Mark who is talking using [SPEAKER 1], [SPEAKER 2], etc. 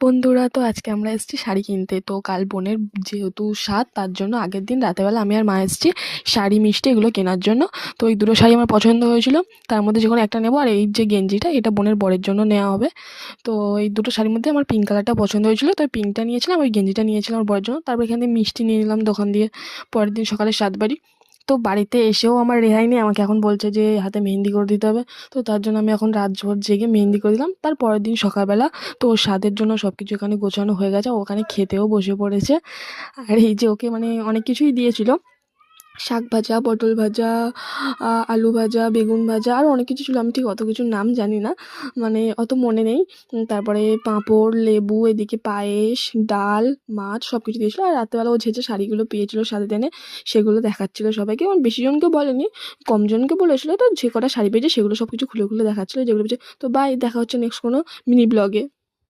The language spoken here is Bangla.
[SPEAKER 1] বন্ধুরা, তো আজকে আমরা এসেছি শাড়ি কিনতে। তো কাল বোনের যেহেতু সাত, তার জন্য আগের দিন রাতেবেলা আমি আর মা এসেছি শাড়ি মিষ্টি এগুলো কেনার জন্য। তো এই দুটো শাড়ি আমার পছন্দ হয়েছিল, তার মধ্যে যখন একটা নেবো, আর এই যে গেঞ্জিটা এটা বোনের বরের জন্য নেওয়া হবে। তো এই দুটো শাড়ির মধ্যে আমার পিঙ্ক কালারটা পছন্দ হয়েছিল, তো পিঙ্কটা নিয়েছিলাম, ওই গেঞ্জিটা নিয়েছিলাম আমার বরের জন্য। তারপর এখান থেকে মিষ্টি নিয়ে নিলাম দোকান দিয়ে। পরের দিন সকালে সাতবাড়ি। তো বাড়িতে এসেও আমার রেহাই নেই, আমাকে এখন বলছে যে হাতে মেহেন্দি করে দিতে হবে। তো তার জন্য আমি এখন রাতভর জেগে মেহেন্দি করে দিলাম। তার পরের দিন সকালবেলা তো ওর স্বাদের জন্য সব কিছু এখানে গোছানো হয়ে গেছে, ও ওখানে খেতেও বসে পড়েছে। আর এই যে ওকে মানে অনেক কিছুই দিয়েছিল, শাক ভাজা, পটল ভাজা, আলু ভাজা, বেগুন ভাজা, আরও অনেক কিছু ছিল, আমি ঠিক অত কিছুর নাম জানি না, মানে অত মনে নেই। তারপরে পাঁপড়, লেবু, এদিকে পায়েস, ডাল, মাছ সব কিছু দিয়েছিল। আর রাত্রেবেলা ও যে শাড়িগুলো পেয়েছিল সাথে টেনে, সেগুলো দেখাচ্ছিল সবাইকে। এবং বেশি জনকে বলেনি, কম জনকে বলেছিল। তো যে কটা শাড়ি পেয়েছে সেগুলো সব কিছু খুলে খুলে দেখাচ্ছিল যেগুলো পেয়েছে। তো বাই, দেখা হচ্ছে নেক্সট কোনো মিনি ব্লগে।